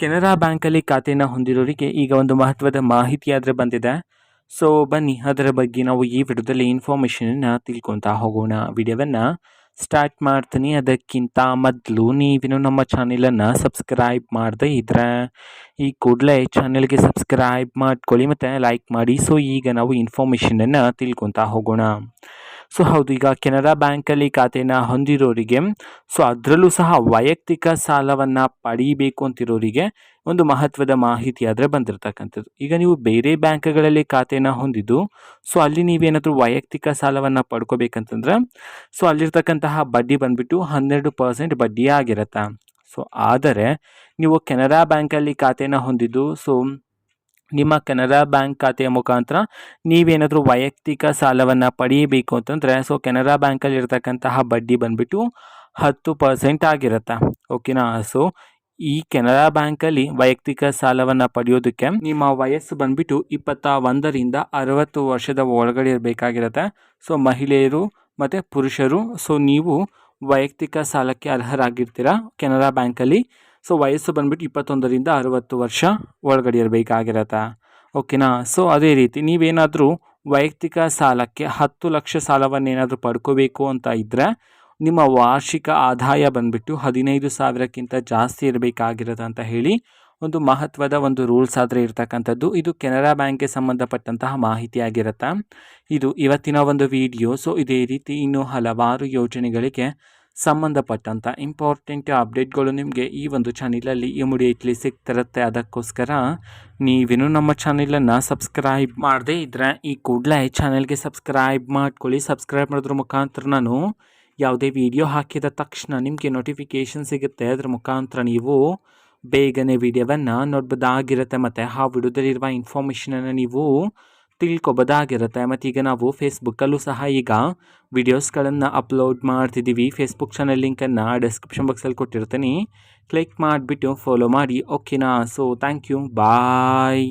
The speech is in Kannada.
ಕೆನರಾ ಬ್ಯಾಂಕಲ್ಲಿ ಖಾತೆಯನ್ನು ಹೊಂದಿರೋರಿಗೆ ಈಗ ಒಂದು ಮಹತ್ವದ ಮಾಹಿತಿ ಆದರೆ ಬಂದಿದೆ. ಸೊ ಬನ್ನಿ ಅದರ ಬಗ್ಗೆ ನಾವು ಈ ವಿಡಿಯೋದಲ್ಲಿ ಇನ್ಫಾರ್ಮೇಷನನ್ನು ತಿಳ್ಕೊತಾ ಹೋಗೋಣ. ವಿಡಿಯೋವನ್ನು ಸ್ಟಾರ್ಟ್ ಮಾಡ್ತೀನಿ. ಅದಕ್ಕಿಂತ ಮೊದಲು ನೀವಿನ್ನು ನಮ್ಮ ಚಾನೆಲನ್ನು ಸಬ್ಸ್ಕ್ರೈಬ್ ಮಾಡದೇ ಇದ್ದರೆ ಈ ಕೂಡಲೇ ಚಾನೆಲ್ಗೆ ಸಬ್ಸ್ಕ್ರೈಬ್ ಮಾಡ್ಕೊಳ್ಳಿ ಮತ್ತು ಲೈಕ್ ಮಾಡಿ. ಸೊ ಈಗ ನಾವು ಇನ್ಫಾರ್ಮೇಷನನ್ನು ತಿಳ್ಕೊತಾ ಹೋಗೋಣ. ಸೊ ಹೌದು, ಈಗ ಕೆನರಾ ಬ್ಯಾಂಕಲ್ಲಿ ಖಾತೆಯನ್ನು ಹೊಂದಿರೋರಿಗೆ ಅದರಲ್ಲೂ ಸಹ ವೈಯಕ್ತಿಕ ಸಾಲವನ್ನು ಪಡೀಬೇಕು ಅಂತಿರೋರಿಗೆ ಒಂದು ಮಹತ್ವದ ಮಾಹಿತಿ ಆದರೆ ಬಂದಿರತಕ್ಕಂಥದ್ದು. ಈಗ ನೀವು ಬೇರೆ ಬ್ಯಾಂಕ್ಗಳಲ್ಲಿ ಖಾತೆಯನ್ನು ಹೊಂದಿದ್ದು ಅಲ್ಲಿ ನೀವೇನಾದರೂ ವೈಯಕ್ತಿಕ ಸಾಲವನ್ನು ಪಡ್ಕೋಬೇಕಂತಂದ್ರೆ ಅಲ್ಲಿರ್ತಕ್ಕಂತಹ ಬಡ್ಡಿ ಬಂದುಬಿಟ್ಟು 12% ಬಡ್ಡಿ ಆಗಿರುತ್ತೆ. ಆದರೆ ನೀವು ಕೆನರಾ ಬ್ಯಾಂಕಲ್ಲಿ ಖಾತೆಯನ್ನು ಹೊಂದಿದ್ದು ನಿಮ್ಮ ಕೆನರಾ ಬ್ಯಾಂಕ್ ಖಾತೆಯ ಮುಖಾಂತರ ನೀವೇನಾದರೂ ವೈಯಕ್ತಿಕ ಸಾಲವನ್ನು ಪಡೆಯಬೇಕು ಅಂತಂದರೆ ಕೆನರಾ ಬ್ಯಾಂಕಲ್ಲಿ ಇರತಕ್ಕಂತಹ ಬಡ್ಡಿ ಬಂದುಬಿಟ್ಟು 10% ಆಗಿರುತ್ತೆ. ಓಕೆನಾ. ಈ ಕೆನರಾ ಬ್ಯಾಂಕಲ್ಲಿ ವೈಯಕ್ತಿಕ ಸಾಲವನ್ನು ಪಡೆಯೋದಕ್ಕೆ ನಿಮ್ಮ ವಯಸ್ಸು ಬಂದುಬಿಟ್ಟು 21ರಿಂದ 60 ವರ್ಷದ ಒಳಗಡೆ ಇರಬೇಕಾಗಿರುತ್ತೆ. ಮಹಿಳೆಯರು ಮತ್ತು ಪುರುಷರು ನೀವು ವೈಯಕ್ತಿಕ ಸಾಲಕ್ಕೆ ಅರ್ಹರಾಗಿರ್ತೀರಾ ಕೆನರಾ ಬ್ಯಾಂಕಲ್ಲಿ. ವಯಸ್ಸು ಬಂದುಬಿಟ್ಟು 21ರಿಂದ 60 ವರ್ಷ ಒಳಗಡೆ ಇರಬೇಕಾಗಿರತ್ತೆ. ಓಕೆನಾ. ಅದೇ ರೀತಿ ನೀವೇನಾದರೂ ವೈಯಕ್ತಿಕ ಸಾಲಕ್ಕೆ 10 ಲಕ್ಷ ಸಾಲವನ್ನೇನಾದರೂ ಪಡ್ಕೋಬೇಕು ಅಂತ ಇದ್ದರೆ ನಿಮ್ಮ ವಾರ್ಷಿಕ ಆದಾಯ ಬಂದುಬಿಟ್ಟು 15,000ಕ್ಕಿಂತ ಜಾಸ್ತಿ ಇರಬೇಕಾಗಿರುತ್ತೆ ಅಂತ ಹೇಳಿ ಒಂದು ಮಹತ್ವದ ಒಂದು ರೂಲ್ಸ್ ಆದರೆ ಇರ್ತಕ್ಕಂಥದ್ದು. ಇದು ಕೆನರಾ ಬ್ಯಾಂಕ್ಗೆ ಸಂಬಂಧಪಟ್ಟಂತಹ ಮಾಹಿತಿಯಾಗಿರುತ್ತೆ. ಇದು ಇವತ್ತಿನ ಒಂದು ವಿಡಿಯೋ. ಇದೇ ರೀತಿ ಇನ್ನೂ ಹಲವಾರು ಯೋಜನೆಗಳಿಗೆ ಸಂಬಂಧಪಟ್ಟಂಥ ಇಂಪಾರ್ಟೆಂಟ್ ಅಪ್ಡೇಟ್ಗಳು ನಿಮಗೆ ಈ ಒಂದು ಚಾನಲಲ್ಲಿ ಇಮಿಡಿಯೇಟ್ಲಿ ಸಿಗ್ತಿರುತ್ತೆ. ಅದಕ್ಕೋಸ್ಕರ ನೀವಿನ್ನೂ ನಮ್ಮ ಚಾನಲನ್ನು ಸಬ್ಸ್ಕ್ರೈಬ್ ಮಾಡದೇ ಇದ್ದರೆ ಈ ಕೂಡಲೇ ಚಾನಲ್ಗೆ ಸಬ್ಸ್ಕ್ರೈಬ್ ಮಾಡ್ಕೊಳ್ಳಿ. ಸಬ್ಸ್ಕ್ರೈಬ್ ಮಾಡೋದ್ರ ಮುಖಾಂತರ ನಾನು ಯಾವುದೇ ವಿಡಿಯೋ ಹಾಕಿದ ತಕ್ಷಣ ನಿಮಗೆ ನೋಟಿಫಿಕೇಷನ್ ಸಿಗುತ್ತೆ. ಅದರ ಮುಖಾಂತರ ನೀವು ಬೇಗನೆ ವಿಡಿಯೋವನ್ನು ನೋಡ್ಬೋದಾಗಿರುತ್ತೆ ಮತ್ತು ಆ ವಿಡಿಯೋದಲ್ಲಿರುವ ಇನ್ಫಾರ್ಮೇಷನನ್ನು ನೀವು ತಿಳ್ಕೊಬೋದಾಗಿರುತ್ತೆ. ಮತ್ತು ಈಗ ನಾವು ಫೇಸ್ಬುಕ್ಕಲ್ಲೂ ಸಹ ಈಗ ವಿಡಿಯೋಸ್ಗಳನ್ನು ಅಪ್ಲೋಡ್ ಮಾಡ್ತಿದ್ದೀವಿ. ಫೇಸ್ಬುಕ್ ಚಾನಲ್ ಲಿಂಕನ್ನು ಡಿಸ್ಕ್ರಿಪ್ಷನ್ ಬಾಕ್ಸಲ್ಲಿ ಕೊಟ್ಟಿರ್ತೀನಿ. ಕ್ಲಿಕ್ ಮಾಡಿಬಿಟ್ಟು ಫಾಲೋ ಮಾಡಿ. ಓಕೆನಾ. Thank you. ಬಾಯ್.